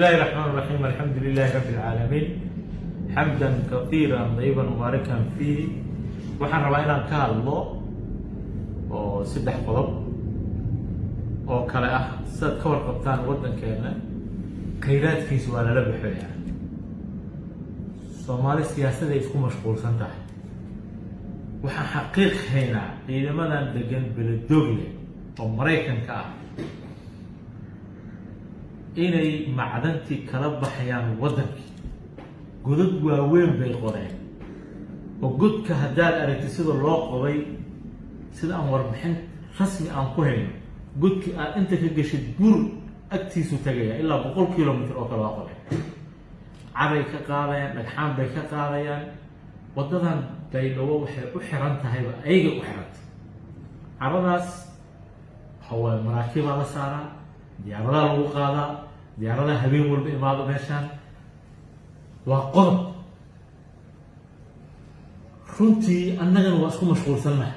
الله الرحمن الرحيم الحمد لله رب العالمين حمدا كثيرا طيبا مباركا فيه waxaan rabaa inaan ka hadlo oo saddex qodob oo kale ah sad ka warqabtaan wadankeena khayraadkiisa waa la bixiyaa Soomaali siyaasadda isku mashquulsan tahay waxaan xaqiiqeynaa ciidamadan degan Beledoogle oo Mareykanka ah inay macdantii kala baxayaan wadankii godad waaweyn bay qoreen oo godka haddaad aragtid sida loo qoday sida aan warbixin rasmi aan ku hayno godkii aad inta ka gashid gur agtiisu tagaya ilaa 100 kilomitir oo kala qoday caray ka qaadayaan dhagxaan bay ka qaadayaan wadadan Baydhabo waxay u xiran tahay ayaga u xirantay caradaas hawaa maraakiba la saaraa diyaaradaha lagu qaadaa diyaaradaha habeen walba imaado meeshaan waa qodob runtii annagana waa isku mashquulsannahay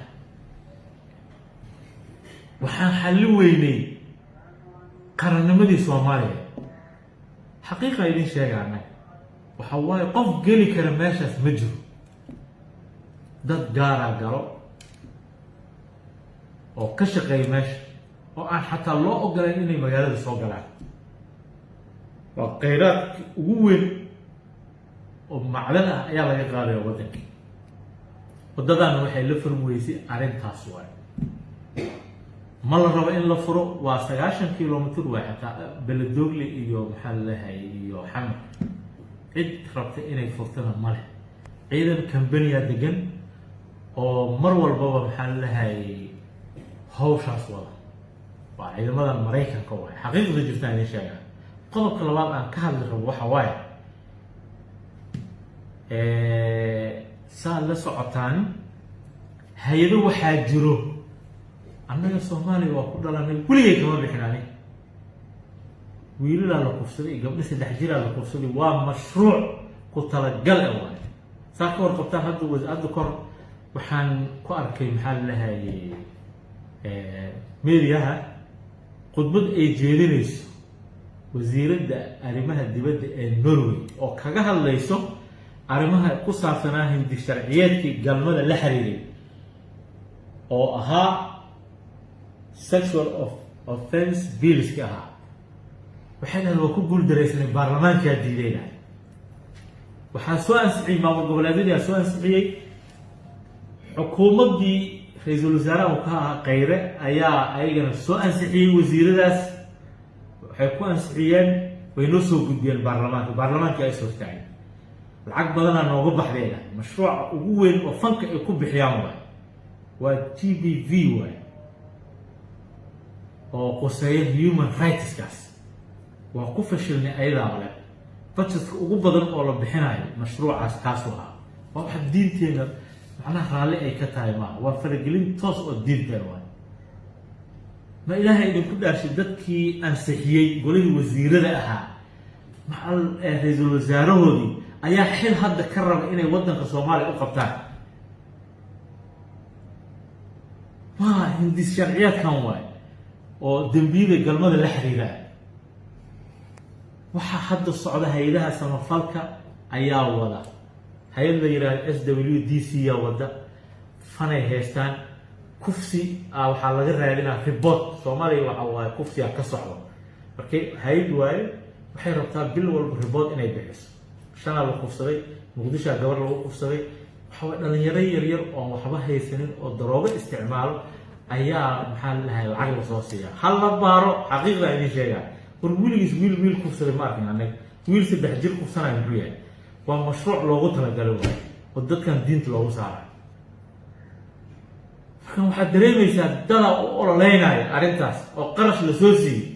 waxaan xalli weynay qarannimadii Soomaaliya xaqiiqa idin sheegaana waxa waaye qof geli kara meeshaas ma jiro dad gaara galo oo ka shaqeeya meesha oo aan xataa loo ogolayn inay magaalada soo galaan waa khayraadka ugu weyn oo macdan ah ayaa laga qaadaya wadanka wadadana waxay la furmuysay arintaas waay ma la rabo in la furo waa 90 kilomitir waa xataa Beledoogle iyo maxaa la leeyahay iyo Xamar cid rabta inay furtana ma leh ciidan kambaniya degan oo mar walba maxaa la leeyahay hawshaas wada waa ciidamada Mareykanka waay xaqiiqda jirta inay sheegaan qodobka labaad aan ka hadli rabo waxa waaye saan la socotaan hay'ado waxaa jiro annaga Soomaaliya waa ku dhalanay kuligay kama bixinaan wiilal la kufsaday gabdho 3 jir la kufsaday waa mashruuc ku talagal ah waay saa ka warqabtaan hadda wasaaradda kor waxaan ku arkay maxaa la leeyahay meediyaha khudbad ay jeedinayso wasiiradda arrimaha dibadda ee Norway oo kaga hadlayso arrimaha ku saabsanaa hindi sharciyeedkii galmada la xiriiray oo ahaa sexual offense bills ka ahaa waxayna loo ku guuldareysnay baarlamaanka diiday waxaa soo ansixiyay maamul goboleedyada soo ansixiyay xukuumaddii ra'iisul wasaaraha ka ahaa Khayre ayaa ayagana soo ansixiyay wasiiradaas waxay ku ansixiyeen way noo soo gudbiyeen baarlamaanka ay soo taagay lacag badan aan nooga baxdeena mashruuca ugu weyn oo fanka ay ku bixiyaan waa GBV waay oo qoseeya human rights kaas waa ku fashilnay ayada wala budgetka ugu badan oo la bixinayo mashruucaas kaas waa waxa diinteena macnaha raalli ay ka tahay ma waa faragelin toos oo diinteena waay ma ilaahay idinku dhaashay dadkii ansixiyay golihii wasiirada ahaa maxal ra'iisul wasaarahoodii ayaa xil hadda ka raba inay wadanka Soomaaliya u qabtaan ma hindi sharciyeedkan waay oo dambiyada galmada la xiriira waxa hadda socda hay'adaha samafalka ayaa wada hay'adda yiraahdo SWDC ya wada fanay haystaan kufsi waxa laga raadinaa report Soomaaliya waxa waay kufsi ka socdo markay hay'ad waay waxay rabtaa bil walba report inay bixiso shana la kufsaday Muqdisho gabar lagu kufsaday waxa dhalinyaro yar oo waxba haysanin oo daroogo isticmaalo ayaa maxaa la lahayd lacag la soo siiya hal la baaro xaqiiqda idin sheegaa wiilgiis wiil kufsaday ma arkin anaga wiil 3 jir kufsanay muxuu yahay waa mashruuc loogu talagalay oo dadkan diinta loogu saaray marka waxaad dareemaysaa dada u ololeynaya arrintaas oo qarash la soo siiyay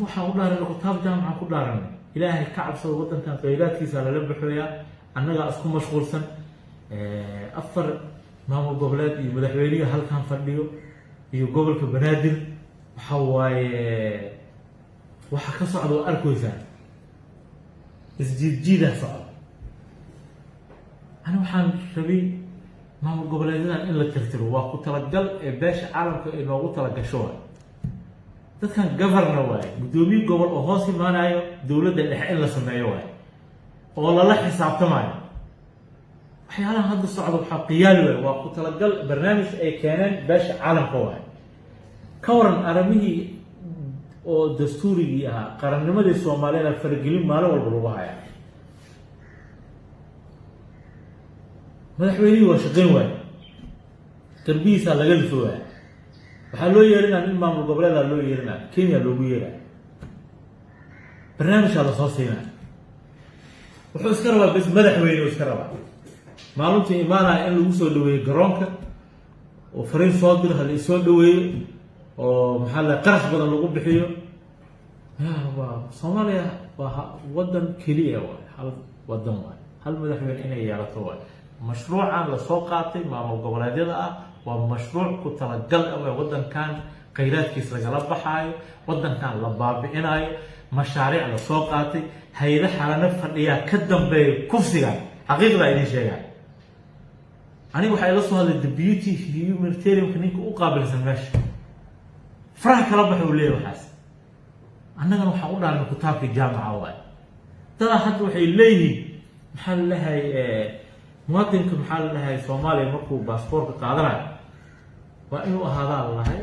waxaan u dhaaranay kitaab jaamaca ku dhaaranay ilaahay ka cabsado wadankan khayraadkiisa la bixiyaa annaga isku mashquulsan afar maamul goboleed iyo madaxweynaha halkan fadhiyo iyo gobolka Banaadir waxa waaye waxa ka socdo arkaysaa isjiidjiida socdo ana waxaan rabay maamul goboleedyada in la tirtiro waa ku talagal ee beesha caalamka ee loogu talagasho dadkan governor waaye guddoomiye gobol oo hoos imaanayo dowladda dhexe in la sameeyo waaye oo lala xisaabtamayo waxyaalaha hadda socda waxaa qiyaali waaye waa ku talagal barnaamij ay keeneen beesha caalamka waaye ka waran arrimihii oo dastuurigii ahaa qarannimadii Soomaaliyeed faragelin maalin walba lagu hayaa madaxweynihii waa shaqayn waaye darbihiisa laga dhifo waaye waxaa loo yeerinaa in maamul goboleeda loo yeerinaa Kenya loogu yeeraa barnaamijka la soo siinaa wuxuu iska rabaa bas madaxweyne uu iska rabaa maalintii imaanaya in lagu soo dhaweeyo garoonka oo fariin soo diro hal soo dhaweeyo oo maxaa la qarash badan lagu bixiyo waa Soomaaliya waa wadan kaliya hal wadan waa hal madaxweyne inay yeelato waa mashruucan la soo qaatay maamul goboleedyada ah waa mashruuc ku talagal ah wadankan kheyraadkiisa lagala baxaayo wadankan la baabi'inayo mashaariic la soo qaatay hay'ado xalana fadhiya ka dambeeyo kufsiga xaqiiqda idin sheegaa aniga waxa ila soo hadlay deputy humanitarian ninka u qaabilsan meesha faraha kala baxay uu leeyahay waxaas annagana waxa u dhaarnay kitaabka jaamaca waay dada hadda waxay leeyihiin maxaa la lahay muwaadinka maxaa la lahay Soomaaliya markuu baasaboorka qaadanayo waa inuu ahaadaa lahay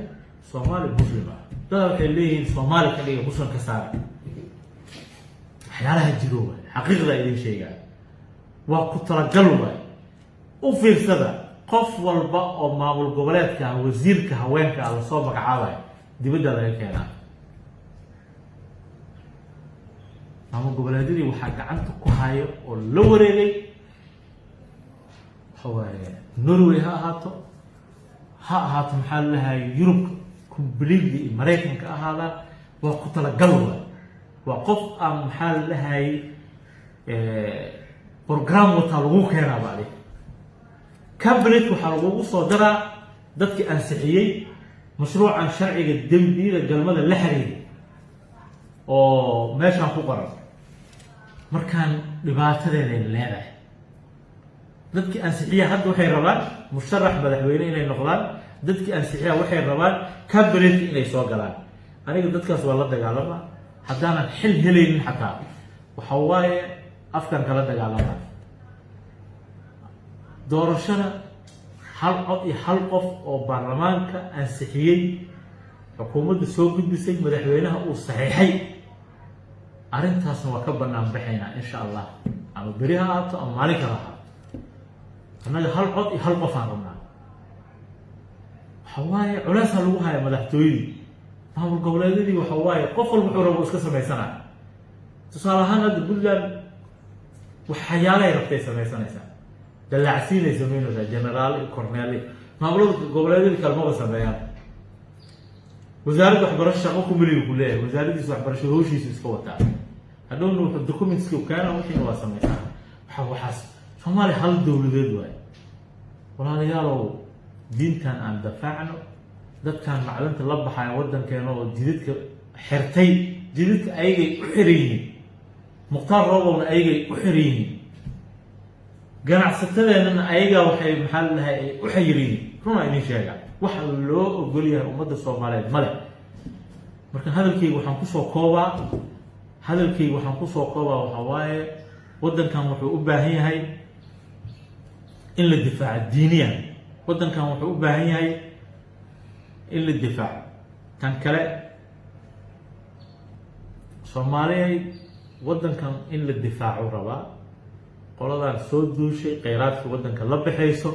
Soomaali muslim ah dada waxay leeyihiin Soomaali ka dhiga muslim ka saar waxyaalaha jiro waay xaqiiqda idin sheegaa waa ku talagal waay u fiirsada qof walba oo maamul goboleedka wasiirka haweenka la soo magacaabay dibadda laga keenaa maamul goboleedyadii waxaa gacanta ku hayo oo la wareegay Norway ha ahaato maxaa la lahay Europe completely Mareykanka ahaadaan waa ku talagal waa qof aan maxaa la lahay program wata lagu keenaa baadi cabinet waxaa lagu soo daraa dadkii ansixiyay mashruucan sharciga dambiyada galmada la xiriiray oo meeshan ku qoran markaan dhibaatadeeda leedahay dadkii ansixiya hadda waxay rabaan musharax madaxweyne inay noqdaan dadkii ansixiya waxay rabaan cabinet inay soo galaan aniga dadkaas waa la dagaalama haddaanan xil helaynin xataa waxa waaye afkan kala dagaalama doorashada hal cod iyo hal qof oo baarlamaanka ansixiyay xukuumadda soo gudbisay madaxweynaha uu saxiixay arrintaasna waa ka bannaan baxaynaa insha Allah ama beri ha ahaato ama maalin kale ha annaga hal cod iyo hal qof aan rabnaa waxa waaye culays lagu haya madaxtooyadii maamul goboleedyadii waxa waaye qof walba wuxuu rabo iska samaysanaa tusaale ahaan hadda Puntland waxyaalahay rabtay samaysanaysaa dalaacsiinay sameynaysaa generaal iyo cornel maamul goboleedyadii kalmaba sameeyaan wasaaradda waxbarasho shaqo ku miliyo ku leeyahay wasaaraddiisa waxbarasho hawshiisa iska wataa hadhowna wuxuu documentski u keenaa wixii waa samaysaa waxaas Soomaali hal dowladeed waay walaalayaalow diintan aan dafaacno dadkan macdanta la baxay wadankeena oo jidadka xirtay jidadka ayagay u xireeyeen muqtaar roobowna ayagay u xireeyeen ganacsatadeenna ayaga waxay maxaa la lahay u xayireen runa idin sheega waxa loo ogol yahay ummadda Soomaaliyeed male marka hadalkayga waxaan ku soo koobaa waxa waaye wadankan wuxuu u baahan yahay in la difaaco diiniyan wadankan wuxuu u baahan yahay in la difaaco tan kale Soomaaliyeed wadankan in la difaaco rabaa qoladan soo duushay kheyraadka wadanka la bixayso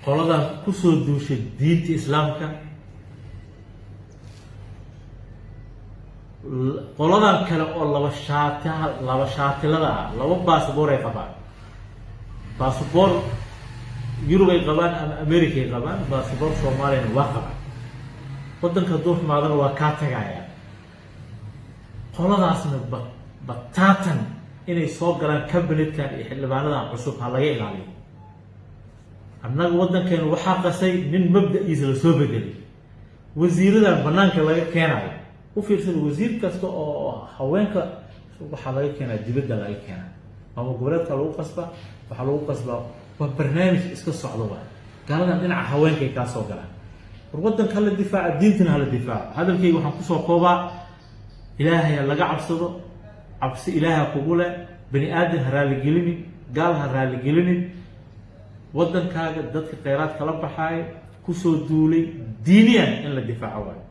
qoladan ku soo duushay diinta islaamka qoladan kale oo laba shaatilada ah laba baasaboor ay qabaan baasaboor Yurub ay qabaan ama America ay qabaan baasaboor Soomaaliya waa qabaan wadanka duuxmaadana waa ka tagaya qoladaasna batatan inay soo galaan kabinetkan iyo xildhibaanadan cusub ha laga ilaaliyo annaga wadankeena waxaa qasay nin mabda'iisa la soo bedelay wasiiradan banaanka laga keenayo u fiirsada wasiir kasta oo haweenka waxaa laga keenaa dibadda laga keenaa ama goboleedka lagu qasba waxaa lagu qasbaa waa barnaamij iska socdo waa gaaladan dhinaca haweenka ay ka soo galaan waddanka hala difaaca diintana hala difaaco hadalkayga waxaan kusoo koobaa ilaahay laga cabsado cabsi ilaaha kugu leh bani aadan ha raaligelinin gaal ha raaligelinin waddankaaga dadka kheyraad kala baxaaya kusoo duulay diiniyan in la difaaco waayo